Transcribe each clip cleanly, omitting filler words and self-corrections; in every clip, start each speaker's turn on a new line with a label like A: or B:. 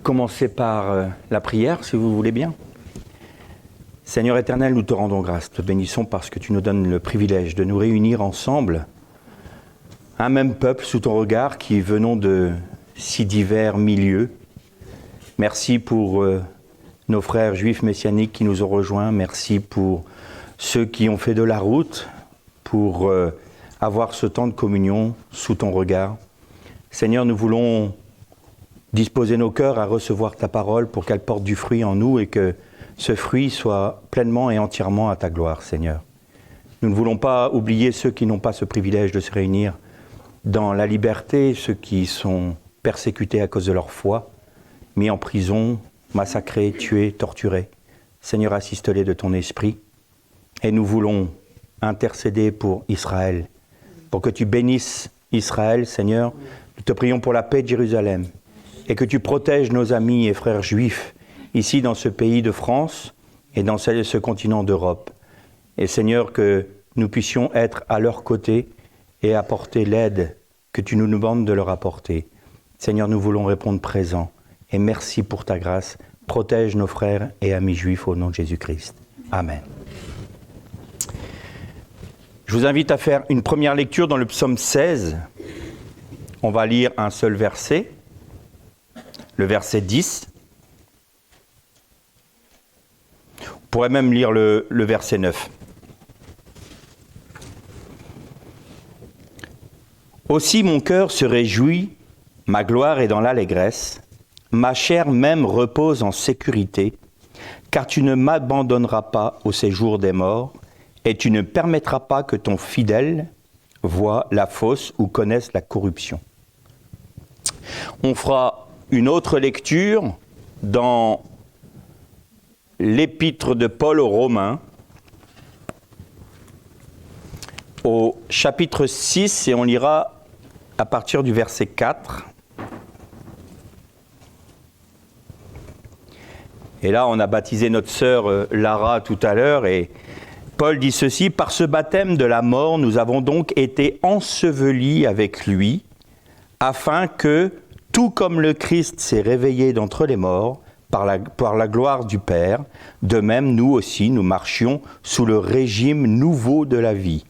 A: commencer par la prière, si vous voulez bien. Seigneur éternel, nous te rendons grâce, te bénissons parce que tu nous donnes le privilège de nous réunir ensemble, un même peuple sous ton regard qui venons de si divers milieux. Merci pour nos frères juifs messianiques qui nous ont rejoints, merci pour ceux qui ont fait de la route, pour avoir ce temps de communion sous ton regard. Seigneur, nous voulons disposer nos cœurs à recevoir ta parole pour qu'elle porte du fruit en nous et que ce fruit soit pleinement et entièrement à ta gloire, Seigneur. Nous ne voulons pas oublier ceux qui n'ont pas ce privilège de se réunir dans la liberté, ceux qui sont persécutés à cause de leur foi, mis en prison, massacrés, tués, torturés. Seigneur, assiste-les de ton esprit. Et nous voulons intercéder pour Israël, pour que tu bénisses Israël, Seigneur. Nous te prions pour la paix de Jérusalem et que tu protèges nos amis et frères juifs ici dans ce pays de France et dans ce continent d'Europe. Et Seigneur, que nous puissions être à leur côté et apporter l'aide que tu nous demandes de leur apporter. Seigneur, nous voulons répondre présent et merci pour ta grâce. Protège nos frères et amis juifs au nom de Jésus-Christ. Amen. Je vous invite à faire une première lecture dans le psaume 16. On va lire un seul verset, le verset 10. On pourrait même lire le verset 9. Aussi mon cœur se réjouit, ma gloire est dans l'allégresse, ma chair même repose en sécurité, car tu ne m'abandonneras pas au séjour des morts, et tu ne permettras pas que ton fidèle voie la fosse ou connaisse la corruption. On fera une autre lecture dans l'épître de Paul aux Romains, au chapitre 6, et on lira à partir du verset 4. Et là, on a baptisé notre sœur Lara tout à l'heure, et Paul dit ceci: « Par ce baptême de la mort, nous avons donc été ensevelis avec lui, afin que, tout comme le Christ s'est réveillé d'entre les morts, par la gloire du Père, de même nous aussi, nous marchions sous le régime nouveau de la vie.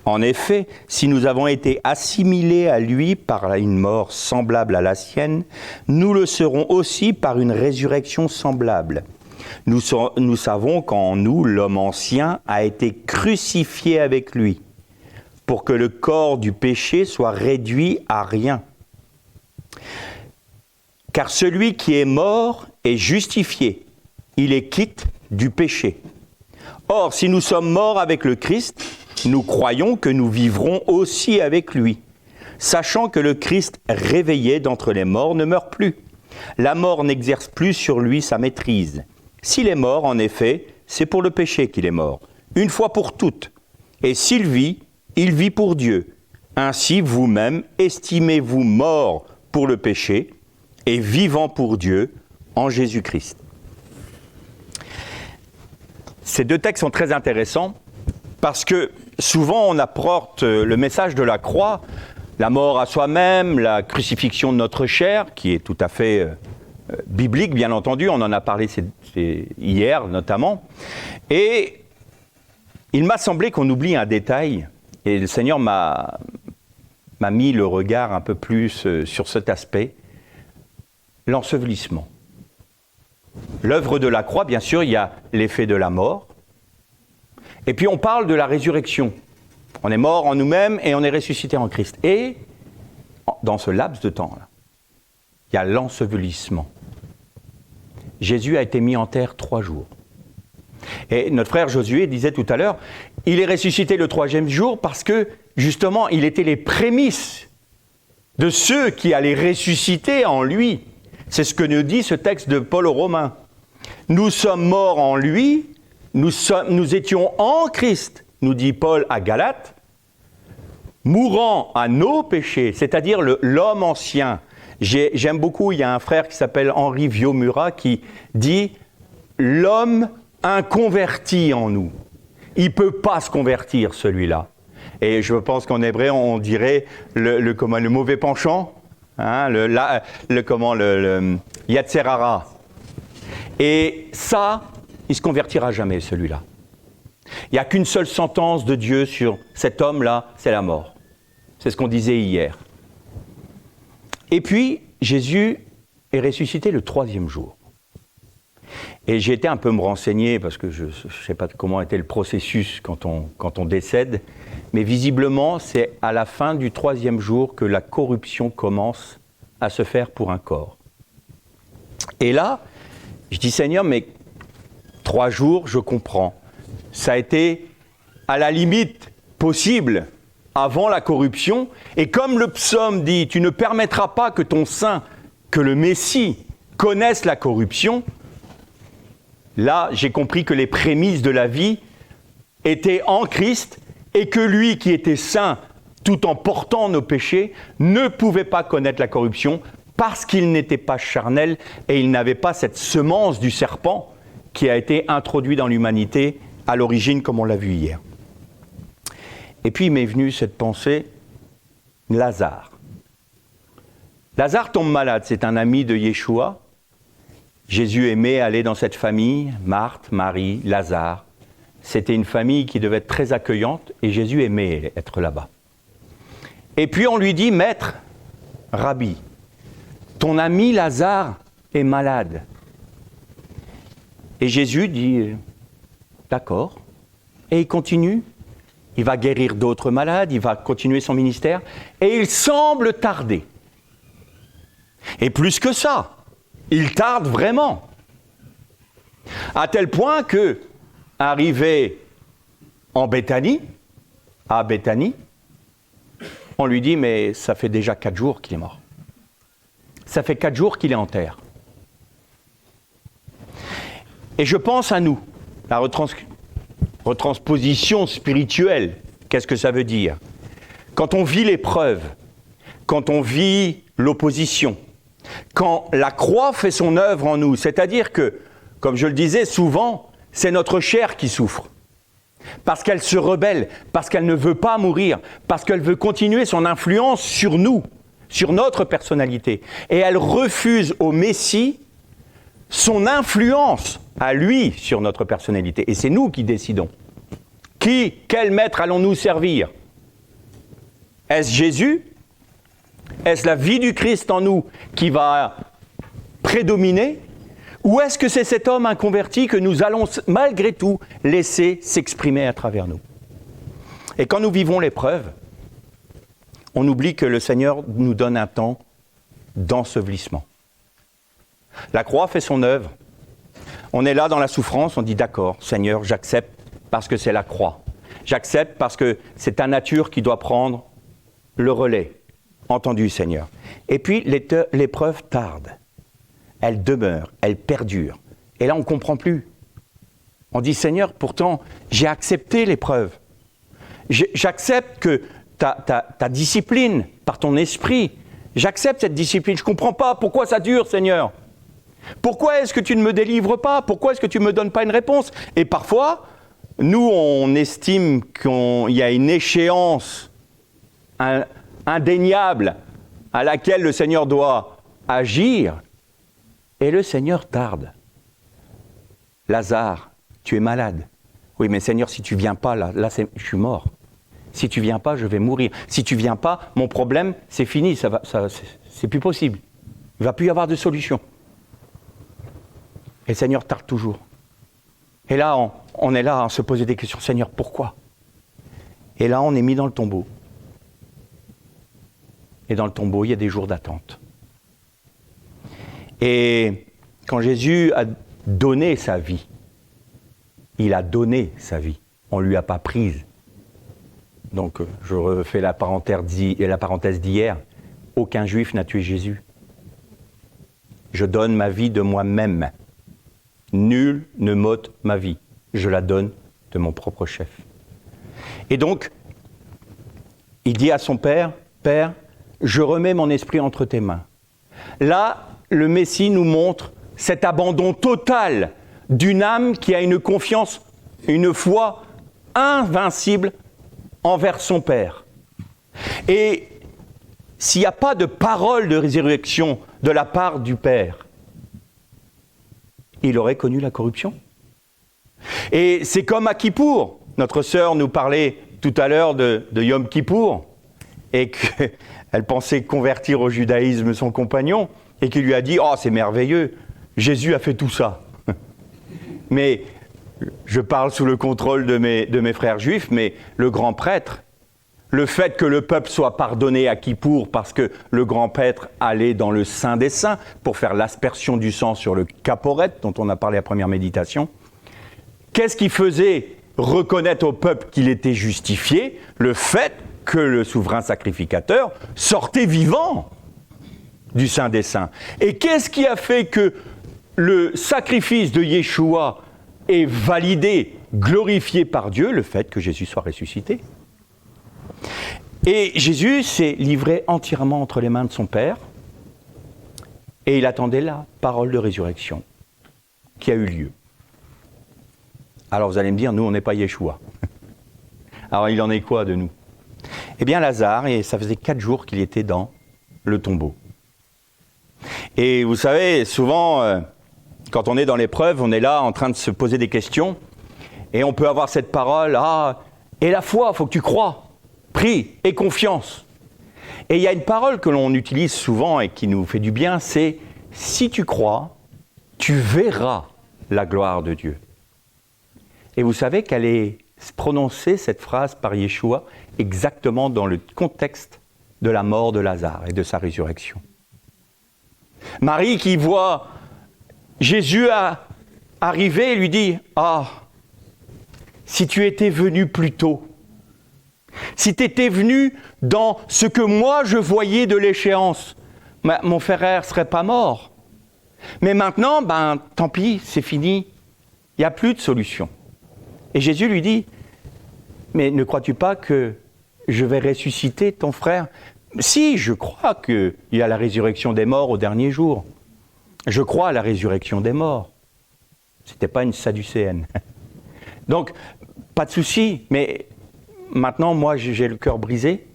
A: En effet, si nous avons été assimilés à lui par une mort semblable à la sienne, nous le serons aussi par une résurrection semblable. Nous savons qu'en nous, l'homme ancien a été crucifié avec lui, pour que le corps du péché soit réduit à rien. Car celui qui est mort est justifié, il est quitte du péché. Or, si nous sommes morts avec le Christ, nous croyons que nous vivrons aussi avec lui, sachant que le Christ réveillé d'entre les morts ne meurt plus. La mort n'exerce plus sur lui sa maîtrise. S'il est mort, en effet, c'est pour le péché qu'il est mort, une fois pour toutes. Et s'il vit, il vit pour Dieu. Ainsi, vous-même, estimez-vous mort pour le péché et vivant pour Dieu en Jésus-Christ. » Ces deux textes sont très intéressants parce que souvent on apporte le message de la croix, la mort à soi-même, la crucifixion de notre chair, qui est tout à fait biblique, bien entendu, on en a parlé hier notamment. Et il m'a semblé qu'on oublie un détail, et le Seigneur m'a mis le regard un peu plus sur cet aspect, l'ensevelissement. L'œuvre de la croix, bien sûr, il y a l'effet de la mort, et puis on parle de la résurrection. On est mort en nous-mêmes et on est ressuscité en Christ. Et dans ce laps de temps-là, il y a l'ensevelissement. Jésus a été mis en terre 3 jours. Et notre frère Josué disait tout à l'heure, il est ressuscité le 3e jour parce que, justement, il était les prémices de ceux qui allaient ressusciter en lui. C'est ce que nous dit ce texte de Paul aux Romains. Nous sommes morts en lui, nous étions en Christ, nous dit Paul à Galates, mourant à nos péchés, c'est-à-dire l'homme ancien. J'aime beaucoup, il y a un frère qui s'appelle Henri Viaumura qui dit « l'homme inconverti en nous ». Il ne peut pas se convertir, celui-là. Et je pense qu'en hébreu, on dirait le mauvais penchant. hein, le Yetzer Hara. Et ça, il ne se convertira jamais, celui-là. Il n'y a qu'une seule sentence de Dieu sur cet homme-là, c'est la mort. C'est ce qu'on disait hier. Et puis, Jésus est ressuscité le 3e jour. Et j'ai été un peu me renseigner, parce que je ne sais pas comment était le processus quand on décède, mais visiblement, c'est à la fin du 3e jour que la corruption commence à se faire pour un corps. Et là, je dis, Seigneur, mais 3 jours, je comprends. Ça a été à la limite possible avant la corruption. Et comme le psaume dit, tu ne permettras pas que ton saint, que le Messie, connaisse la corruption. Là, j'ai compris que les prémices de la vie étaient en Christ et que lui qui était saint tout en portant nos péchés ne pouvait pas connaître la corruption parce qu'il n'était pas charnel et il n'avait pas cette semence du serpent qui a été introduite dans l'humanité à l'origine, comme on l'a vu hier. Et puis il m'est venu cette pensée, Lazare. Lazare tombe malade, c'est un ami de Yeshua. Jésus aimait aller dans cette famille, Marthe, Marie, Lazare. C'était une famille qui devait être très accueillante et Jésus aimait être là-bas. Et puis on lui dit, Maître, Rabbi, ton ami Lazare est malade. Et Jésus dit, d'accord. Et il continue. Il va guérir d'autres malades, il va continuer son ministère. Et il semble tarder. Et plus que ça, il tarde vraiment. À tel point que, arrivé en Béthanie, à Béthanie, on lui dit, mais ça fait déjà 4 jours qu'il est mort. Ça fait 4 jours qu'il est en terre. Et je pense à nous, la retransposition spirituelle. Qu'est-ce que ça veut dire? Quand on vit l'épreuve, quand on vit l'opposition, quand la croix fait son œuvre en nous, c'est-à-dire que, comme je le disais souvent, c'est notre chair qui souffre. Parce qu'elle se rebelle, parce qu'elle ne veut pas mourir, parce qu'elle veut continuer son influence sur nous, sur notre personnalité. Et elle refuse au Messie son influence à lui sur notre personnalité. Et c'est nous qui décidons. Quel maître allons-nous servir? Est-ce Jésus? Est-ce la vie du Christ en nous qui va prédominer? Ou est-ce que c'est cet homme inconverti que nous allons malgré tout laisser s'exprimer à travers nous? Et quand nous vivons l'épreuve, on oublie que le Seigneur nous donne un temps d'ensevelissement. La croix fait son œuvre. On est là dans la souffrance, on dit d'accord, Seigneur, j'accepte parce que c'est la croix. J'accepte parce que c'est ta nature qui doit prendre le relais. Entendu, Seigneur. Et puis l'épreuve tarde. Elle demeure, elle perdure. Et là, on ne comprend plus. On dit, Seigneur, pourtant, j'ai accepté l'épreuve. J'accepte que ta discipline, par ton esprit, j'accepte cette discipline. Je ne comprends pas pourquoi ça dure, Seigneur. Pourquoi est-ce que tu ne me délivres pas? Pourquoi est-ce que tu ne me donnes pas une réponse? Et parfois, nous, on estime qu'il y a une échéance indéniable à laquelle le Seigneur doit agir. Et le Seigneur tarde. Lazare, tu es malade. Oui, mais Seigneur, si tu ne viens pas, là je suis mort. Si tu ne viens pas, je vais mourir. Si tu ne viens pas, mon problème, c'est fini, c'est plus possible. Il ne va plus y avoir de solution. Et le Seigneur tarde toujours. Et là, on est là à se poser des questions. Seigneur, pourquoi? Et là, on est mis dans le tombeau. Et dans le tombeau, il y a des jours d'attente. Et quand Jésus a donné sa vie, il a donné sa vie. On ne lui a pas prise. Donc, je refais la parenthèse d'hier. Aucun juif n'a tué Jésus. Je donne ma vie de moi-même. Nul ne m'ôte ma vie. Je la donne de mon propre chef. Et donc, il dit à son père, « Père, je remets mon esprit entre tes mains. » Là, le Messie nous montre cet abandon total d'une âme qui a une confiance, une foi invincible envers son Père. Et s'il n'y a pas de parole de résurrection de la part du Père, il aurait connu la corruption. Et c'est comme à Kippour. Notre sœur nous parlait tout à l'heure de Yom Kippour, et qu'elle pensait convertir au judaïsme son compagnon, et qui lui a dit « Oh, c'est merveilleux, Jésus a fait tout ça. » Mais je parle sous le contrôle de mes frères juifs, mais le grand prêtre, le fait que le peuple soit pardonné à Kippour parce que le grand prêtre allait dans le Saint des Saints pour faire l'aspersion du sang sur le caporet dont on a parlé à la première méditation, qu'est-ce qui faisait reconnaître au peuple qu'il était justifié? Le fait que le souverain sacrificateur sortait vivant du Saint des Saints. Et qu'est-ce qui a fait que le sacrifice de Yeshua est validé, glorifié par Dieu? Le fait que Jésus soit ressuscité. Et Jésus s'est livré entièrement entre les mains de son Père et il attendait la parole de résurrection qui a eu lieu. Alors vous allez me dire, nous on n'est pas Yeshua. Alors il en est quoi de nous? Eh bien Lazare, et ça faisait 4 jours qu'il était dans le tombeau. Et vous savez, souvent, quand on est dans l'épreuve, on est là en train de se poser des questions et on peut avoir cette parole, et la foi, il faut que tu crois. Prie et confiance. Et il y a une parole que l'on utilise souvent et qui nous fait du bien, c'est « si tu crois, tu verras la gloire de Dieu ». Et vous savez qu'elle est prononcée, cette phrase, par Yeshua, exactement dans le contexte de la mort de Lazare et de sa résurrection. Marie qui voit Jésus arriver lui dit « Ah, si tu étais venu plus tôt ». Si tu étais venu dans ce que moi je voyais de l'échéance, mon frère ne serait pas mort. Mais maintenant, tant pis, c'est fini. Il n'y a plus de solution. Et Jésus lui dit, mais ne crois-tu pas que je vais ressusciter ton frère? Si, je crois qu'il y a la résurrection des morts au dernier jour. Je crois à la résurrection des morts. Ce n'était pas une sadducéenne. Donc, pas de souci, mais... Maintenant, moi, j'ai le cœur brisé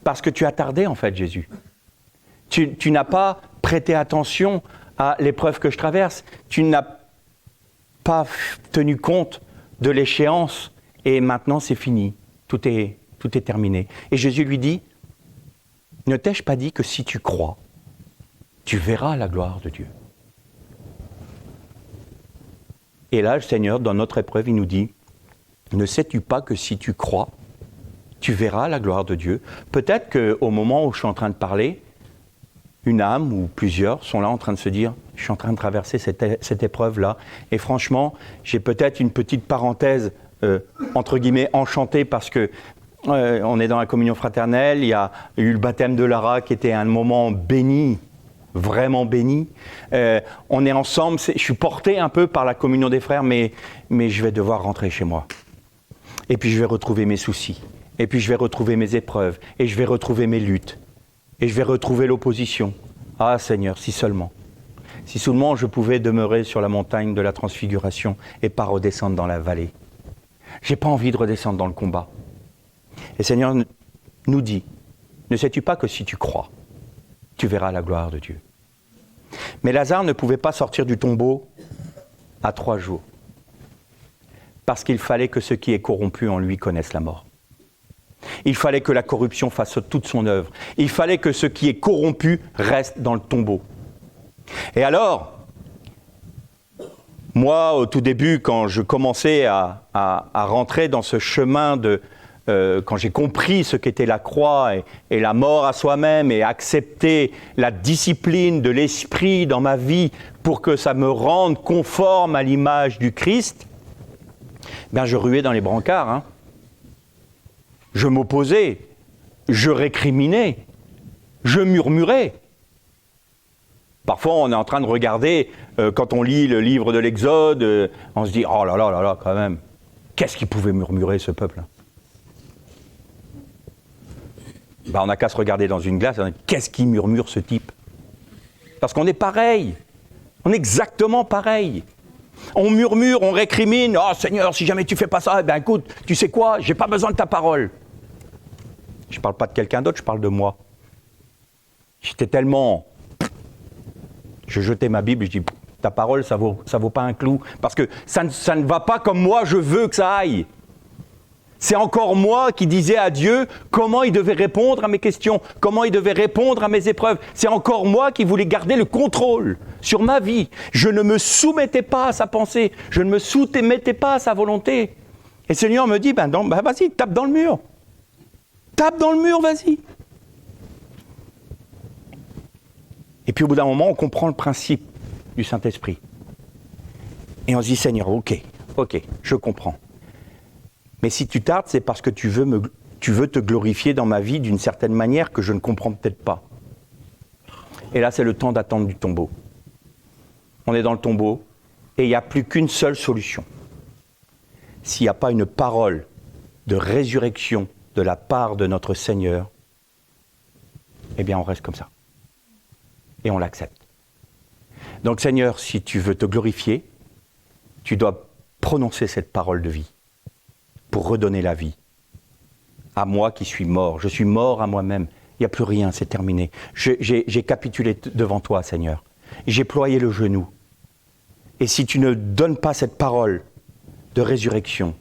A: parce que tu as tardé, en fait, Jésus. Tu n'as pas prêté attention à l'épreuve que je traverse. Tu n'as pas tenu compte de l'échéance et maintenant, c'est fini. Tout est terminé. Et Jésus lui dit, ne t'ai-je pas dit que si tu crois, tu verras la gloire de Dieu? Et là, le Seigneur, dans notre épreuve, il nous dit, ne sais-tu pas que si tu crois, tu verras la gloire de Dieu. Peut-être qu'au moment où je suis en train de parler, une âme ou plusieurs sont là en train de se dire « je suis en train de traverser cette épreuve-là ». Et franchement, j'ai peut-être une petite parenthèse, entre guillemets, enchantée parce que on est dans la communion fraternelle, il y a eu le baptême de Lara qui était un moment béni, vraiment béni. On est ensemble, je suis porté un peu par la communion des frères, mais je vais devoir rentrer chez moi. Et puis je vais retrouver mes soucis. Et puis je vais retrouver mes épreuves, et je vais retrouver mes luttes, et je vais retrouver l'opposition. Ah Seigneur, si seulement je pouvais demeurer sur la montagne de la transfiguration et pas redescendre dans la vallée. J'ai pas envie de redescendre dans le combat. Et Seigneur nous dit, ne sais-tu pas que si tu crois, tu verras la gloire de Dieu. Mais Lazare ne pouvait pas sortir du tombeau à 3 jours, parce qu'il fallait que ce qui est corrompu en lui connaisse la mort. Il fallait que la corruption fasse toute son œuvre. Il fallait que ce qui est corrompu reste dans le tombeau. Et alors, moi, au tout début, quand je commençais à rentrer dans ce chemin quand j'ai compris ce qu'était la croix et la mort à soi-même et accepter la discipline de l'esprit dans ma vie pour que ça me rende conforme à l'image du Christ, je ruais dans les brancards, Je m'opposais, je récriminais, je murmurais. Parfois, on est en train de regarder, quand on lit le livre de l'Exode, on se dit « Oh là là là là, quand même, qu'est-ce qu'il pouvait murmurer, ce peuple ?» On n'a qu'à se regarder dans une glace, qu'est-ce qu'il murmure, ce type? Parce qu'on est pareil, on est exactement pareil. On murmure, on récrimine, « Oh Seigneur, si jamais tu fais pas ça, écoute, tu sais quoi, j'ai pas besoin de ta parole. » Je ne parle pas de quelqu'un d'autre, je parle de moi. J'étais tellement... Je jetais ma Bible, je dis, ta parole, ça vaut pas un clou, parce que ça ne va pas comme moi je veux que ça aille. C'est encore moi qui disais à Dieu comment il devait répondre à mes questions, comment il devait répondre à mes épreuves. C'est encore moi qui voulais garder le contrôle sur ma vie. Je ne me soumettais pas à sa pensée, je ne me soumettais pas à sa volonté. Et le Seigneur me dit, vas-y, tape dans le mur. Tape dans le mur, vas-y. Et puis au bout d'un moment, on comprend le principe du Saint-Esprit. Et on se dit, Seigneur, ok, je comprends. Mais si tu tardes, c'est parce que tu veux te glorifier dans ma vie d'une certaine manière que je ne comprends peut-être pas. Et là, c'est le temps d'attendre du tombeau. On est dans le tombeau et il n'y a plus qu'une seule solution. S'il n'y a pas une parole de résurrection de la part de notre Seigneur, eh bien on reste comme ça. Et on l'accepte. Donc Seigneur, si tu veux te glorifier, tu dois prononcer cette parole de vie pour redonner la vie à moi qui suis mort. Je suis mort à moi-même. Il n'y a plus rien, c'est terminé. J'ai capitulé devant toi, Seigneur. J'ai ployé le genou. Et si tu ne donnes pas cette parole de résurrection,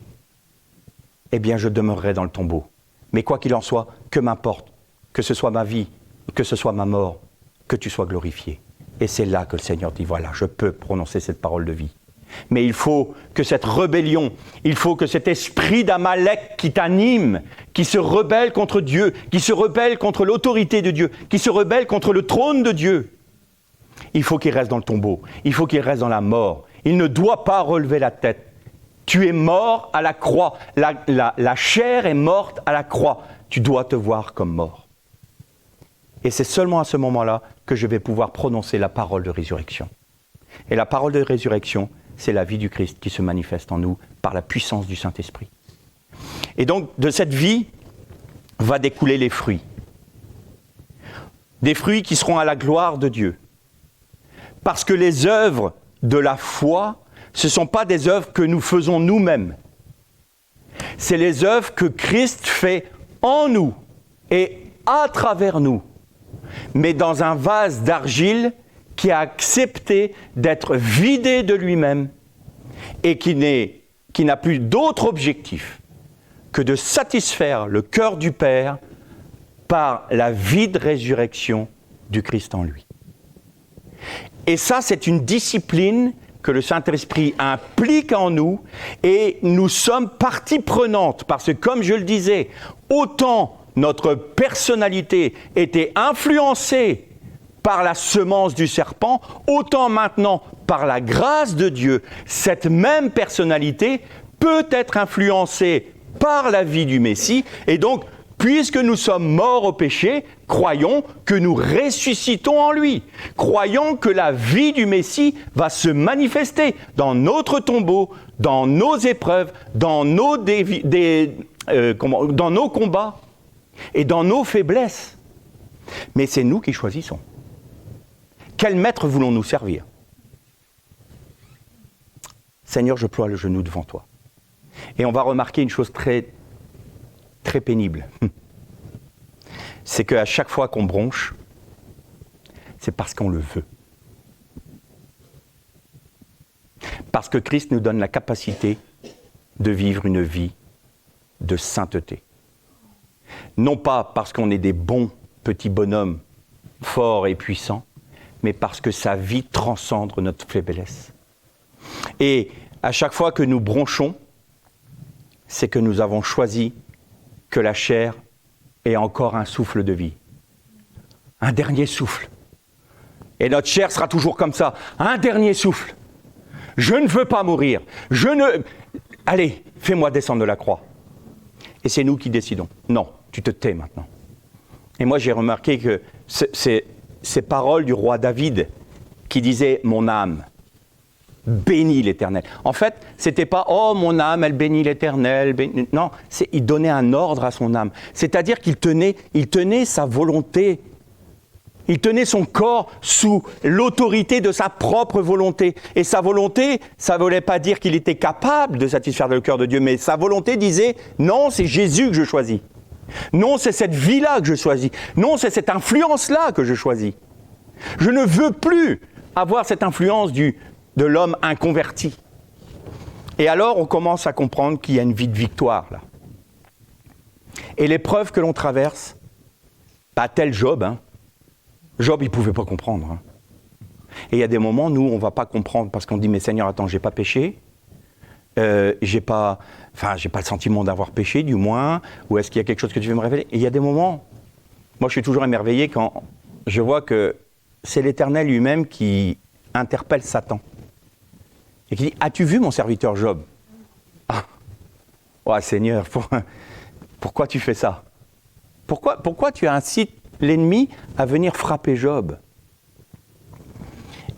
A: eh bien je demeurerai dans le tombeau. Mais quoi qu'il en soit, que m'importe, que ce soit ma vie, que ce soit ma mort, que tu sois glorifié. Et c'est là que le Seigneur dit, voilà, je peux prononcer cette parole de vie. Mais il faut que cette rébellion, il faut que cet esprit d'Amalek qui t'anime, qui se rebelle contre Dieu, qui se rebelle contre l'autorité de Dieu, qui se rebelle contre le trône de Dieu, il faut qu'il reste dans le tombeau, il faut qu'il reste dans la mort. Il ne doit pas relever la tête. Tu es mort à la croix, la chair est morte à la croix. Tu dois te voir comme mort. Et c'est seulement à ce moment-là que je vais pouvoir prononcer la parole de résurrection. Et la parole de résurrection, c'est la vie du Christ qui se manifeste en nous par la puissance du Saint-Esprit. Et donc, de cette vie va découler les fruits. Des fruits qui seront à la gloire de Dieu. Parce que les œuvres de la foi, ce ne sont pas des œuvres que nous faisons nous-mêmes. C'est les œuvres que Christ fait en nous et à travers nous. Mais dans un vase d'argile qui a accepté d'être vidé de lui-même et qui n'a plus d'autre objectif que de satisfaire le cœur du Père par la vie de résurrection du Christ en lui. Et ça, c'est une discipline que le Saint-Esprit implique en nous et nous sommes partie prenante parce que, comme je le disais, autant notre personnalité était influencée par la semence du serpent, autant maintenant, par la grâce de Dieu, cette même personnalité peut être influencée par la vie du Messie. Et donc, puisque nous sommes morts au péché, croyons que nous ressuscitons en lui. Croyons que la vie du Messie va se manifester dans notre tombeau, dans nos épreuves, dans nos combats et dans nos faiblesses. Mais c'est nous qui choisissons. Quel maître voulons-nous servir ? Seigneur, je ploie le genou devant toi. Et on va remarquer une chose très, très pénible. C'est qu'à chaque fois qu'on bronche, c'est parce qu'on le veut. Parce que Christ nous donne la capacité de vivre une vie de sainteté. Non pas parce qu'on est des bons petits bonhommes forts et puissants, mais parce que sa vie transcende notre faiblesse. Et à chaque fois que nous bronchons, c'est que nous avons choisi que la chair ait encore un souffle de vie. Un dernier souffle. Et notre chair sera toujours comme ça. Un dernier souffle. Je ne veux pas mourir. Allez, fais-moi descendre de la croix. Et c'est nous qui décidons. Non, tu te tais maintenant. Et moi, j'ai remarqué que ces paroles du roi David qui disait « Mon âme bénit l'Éternel ». En fait, c'était pas « Oh, mon âme, elle bénit l'Éternel ». Non, il donnait un ordre à son âme. C'est-à-dire qu'il tenait sa volonté. Il tenait son corps sous l'autorité de sa propre volonté. Et sa volonté, ça ne voulait pas dire qu'il était capable de satisfaire le cœur de Dieu, mais sa volonté disait « Non, c'est Jésus que je choisis ». Non, c'est cette vie-là que je choisis. Non, c'est cette influence-là que je choisis. Je ne veux plus avoir cette influence de l'homme inconverti. Et alors, on commence à comprendre qu'il y a une vie de victoire, là. Et l'épreuve que l'on traverse, tel Job, Job, il ne pouvait pas comprendre. Et il y a des moments, nous, on ne va pas comprendre parce qu'on dit, mais Seigneur, attends, j'ai pas péché, j'ai pas le sentiment d'avoir péché, du moins, ou est-ce qu'il y a quelque chose que tu veux me révéler? Et il y a des moments, moi je suis toujours émerveillé quand je vois que c'est l'Éternel lui-même qui interpelle Satan. Et qui dit, as-tu vu mon serviteur Job? Ah, ouais, Seigneur, pourquoi tu fais ça? Pourquoi tu incites l'ennemi à venir frapper Job?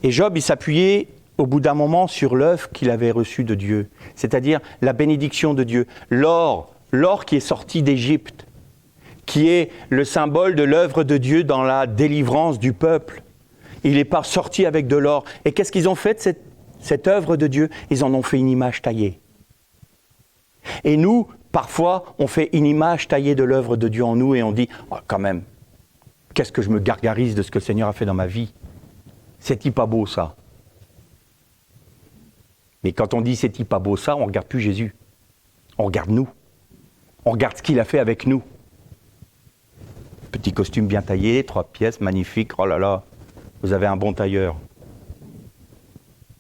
A: Et Job, il s'appuyait au bout d'un moment sur l'œuvre qu'il avait reçue de Dieu, c'est-à-dire la bénédiction de Dieu, l'or qui est sorti d'Égypte, qui est le symbole de l'œuvre de Dieu dans la délivrance du peuple. Il n'est pas sorti avec de l'or. Et qu'est-ce qu'ils ont fait de cette œuvre de Dieu? Ils en ont fait une image taillée. Et nous, parfois, on fait une image taillée de l'œuvre de Dieu en nous et on dit, oh, quand même, qu'est-ce que je me gargarise de ce que le Seigneur a fait dans ma vie? C'est-il pas beau ça? Mais quand on dit c'est-il pas beau ça, on ne regarde plus Jésus. On regarde nous. On regarde ce qu'il a fait avec nous. Petit costume bien taillé, 3 pièces, magnifique, oh là là, vous avez un bon tailleur.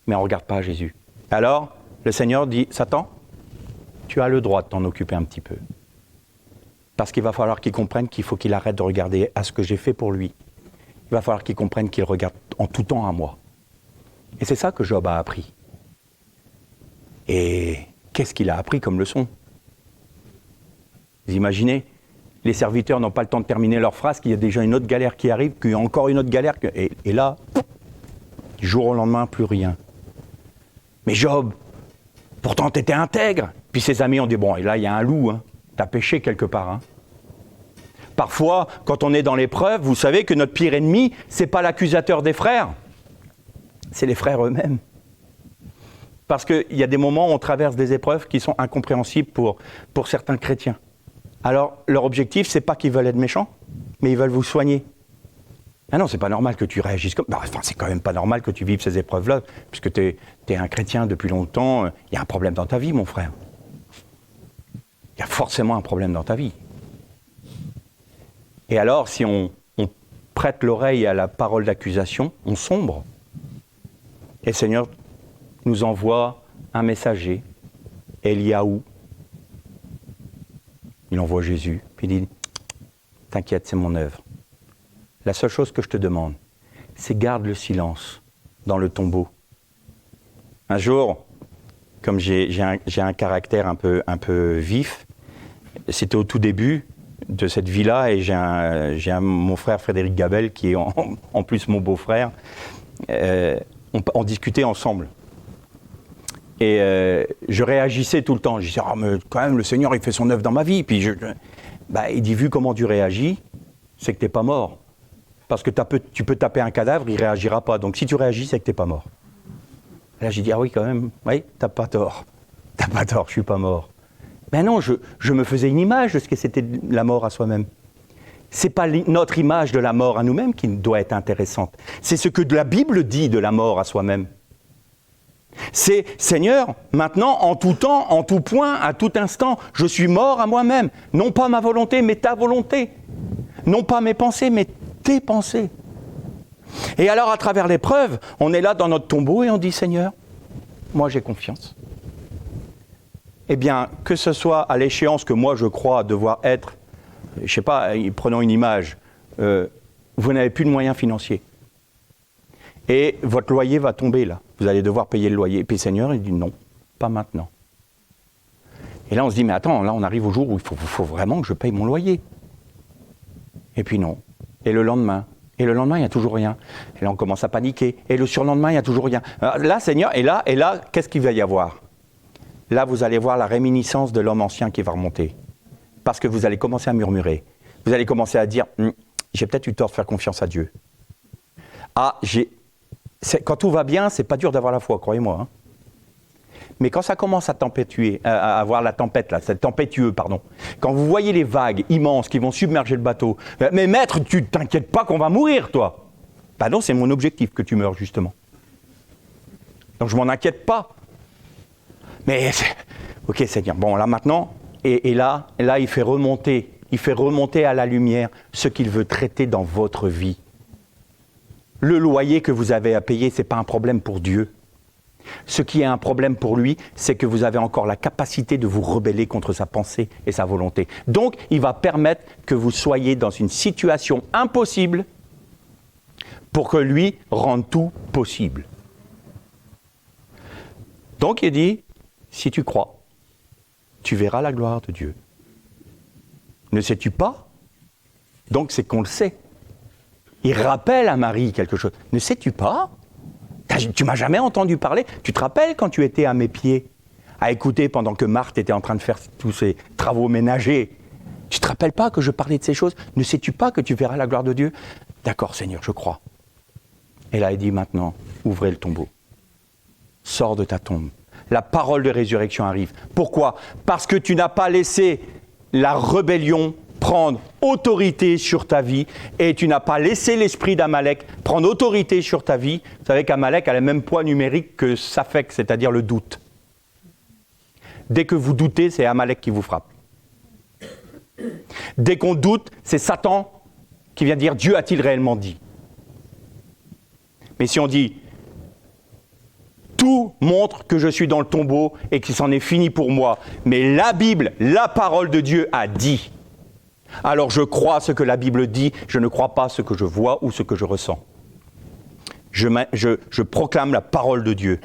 A: Mais on ne regarde pas Jésus. Alors, le Seigneur dit, Satan, tu as le droit de t'en occuper un petit peu. Parce qu'il va falloir qu'il comprenne qu'il faut qu'il arrête de regarder à ce que j'ai fait pour lui. Il va falloir qu'il comprenne qu'il regarde en tout temps à moi. Et c'est ça que Job a appris. Et qu'est-ce qu'il a appris comme leçon? Vous imaginez, les serviteurs n'ont pas le temps de terminer leur phrase, qu'il y a déjà une autre galère qui arrive, qu'il y a encore une autre galère, et là, du jour au lendemain, plus rien. Mais Job, pourtant tu étais intègre. Puis ses amis ont dit, bon, et là il y a un loup, t'as péché quelque part. Parfois, quand on est dans l'épreuve, vous savez que notre pire ennemi, c'est pas l'accusateur des frères, c'est les frères eux-mêmes. Parce qu'il y a des moments où on traverse des épreuves qui sont incompréhensibles pour certains chrétiens. Alors, leur objectif, c'est pas qu'ils veulent être méchants, mais ils veulent vous soigner. Ah non, c'est pas normal que tu réagisses comme... Enfin, c'est quand même pas normal que tu vives ces épreuves-là, puisque tu es un chrétien depuis longtemps. Il y a un problème dans ta vie, mon frère. Il y a forcément un problème dans ta vie. Et alors, si on prête l'oreille à la parole d'accusation, on sombre. Et le Seigneur nous envoie un messager, Eliaou. Il envoie Jésus, puis il dit, t'inquiète, c'est mon œuvre. La seule chose que je te demande, c'est garde le silence dans le tombeau. Un jour, comme j'ai un caractère un peu vif, c'était au tout début de cette vie-là, et j'ai mon frère Frédéric Gabel, qui est en plus mon beau-frère. On discutait ensemble. Et je réagissais tout le temps. Je disais, mais quand même, le Seigneur, il fait son œuvre dans ma vie. Puis il dit, vu comment tu réagis, c'est que tu n'es pas mort. Parce que tu peux taper un cadavre, il ne réagira pas. Donc si tu réagis, c'est que tu n'es pas mort. Là, j'ai dit, ah oui, quand même, oui, t'as pas tort. T'as pas tort, je ne suis pas mort. Ben non, je me faisais une image de ce que c'était la mort à soi-même. Ce n'est pas notre image de la mort à nous-mêmes qui doit être intéressante. C'est ce que la Bible dit de la mort à soi-même. C'est, Seigneur, maintenant, en tout temps, en tout point, à tout instant, je suis mort à moi-même. Non pas ma volonté, mais ta volonté. Non pas mes pensées, mais tes pensées. Et alors, à travers l'épreuve, on est là dans notre tombeau et on dit, Seigneur, moi j'ai confiance. Eh bien, que ce soit à l'échéance que moi je crois devoir être, je ne sais pas, prenons une image, vous n'avez plus de moyens financiers. Et votre loyer va tomber là. Vous allez devoir payer le loyer. Et puis le Seigneur, il dit non, pas maintenant. Et là, on se dit, mais attends, là, on arrive au jour où il faut vraiment que je paye mon loyer. Et puis non. Et le lendemain, il n'y a toujours rien. Et là, on commence à paniquer. Et le surlendemain, il n'y a toujours rien. Alors, là, Seigneur, et là, qu'est-ce qu'il va y avoir? Là, vous allez voir la réminiscence de l'homme ancien qui va remonter. Parce que vous allez commencer à murmurer. Vous allez commencer à dire, j'ai peut-être eu tort de faire confiance à Dieu. Ah, quand tout va bien, c'est pas dur d'avoir la foi, croyez-moi. Mais quand ça commence à à avoir la tempête, là, c'est tempétueux, pardon. Quand vous voyez les vagues immenses qui vont submerger le bateau, mais maître, tu t'inquiètes pas qu'on va mourir, toi. Ben non, c'est mon objectif que tu meurs, justement. Donc je m'en inquiète pas. Mais, ok Seigneur, bon là maintenant, et là il fait remonter à la lumière ce qu'il veut traiter dans votre vie. Le loyer que vous avez à payer, ce n'est pas un problème pour Dieu. Ce qui est un problème pour lui, c'est que vous avez encore la capacité de vous rebeller contre sa pensée et sa volonté. Donc, il va permettre que vous soyez dans une situation impossible pour que lui rende tout possible. Donc, il dit, si tu crois, tu verras la gloire de Dieu. Ne sais-tu pas? Donc, c'est qu'on le sait. Il rappelle à Marie quelque chose. Ne sais-tu pas? Tu m'as jamais entendu parler? Tu te rappelles quand tu étais à mes pieds, à écouter pendant que Marthe était en train de faire tous ses travaux ménagers? Tu te rappelles pas que je parlais de ces choses? Ne sais-tu pas que tu verras la gloire de Dieu? D'accord, Seigneur, je crois. Et là, il dit maintenant, ouvrez le tombeau. Sors de ta tombe. La parole de résurrection arrive. Pourquoi? Parce que tu n'as pas laissé la rébellion prendre autorité sur ta vie et tu n'as pas laissé l'esprit d'Amalek prendre autorité sur ta vie. Vous savez qu'Amalek a le même poids numérique que Saphek, c'est-à-dire le doute. Dès que vous doutez, c'est Amalek qui vous frappe. Dès qu'on doute, c'est Satan qui vient dire « Dieu a-t-il réellement dit ?» Mais si on dit « Tout montre que je suis dans le tombeau et qu'il s'en est fini pour moi, mais la Bible, la parole de Dieu a dit », alors je crois ce que la Bible dit, je ne crois pas ce que je vois ou ce que je ressens. Je proclame la parole de Dieu.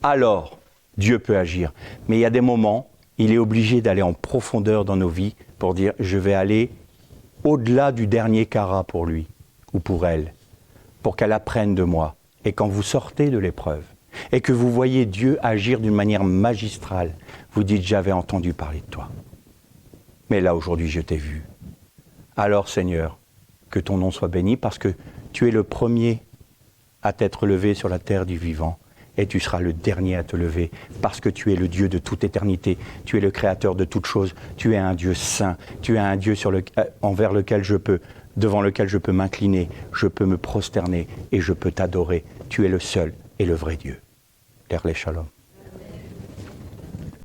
A: Alors, Dieu peut agir. Mais il y a des moments, il est obligé d'aller en profondeur dans nos vies pour dire, je vais aller au-delà du dernier carat pour lui ou pour elle, pour qu'elle apprenne de moi. Et quand vous sortez de l'épreuve et que vous voyez Dieu agir d'une manière magistrale, vous dites, j'avais entendu parler de toi. Mais là, aujourd'hui, je t'ai vu. Alors, Seigneur, que ton nom soit béni, parce que tu es le premier à t'être levé sur la terre du vivant, et tu seras le dernier à te lever, parce que tu es le Dieu de toute éternité, tu es le Créateur de toutes choses, tu es un Dieu saint, tu es un Dieu devant lequel je peux m'incliner, je peux me prosterner, et je peux t'adorer. Tu es le seul et le vrai Dieu. L'Erlé Shalom.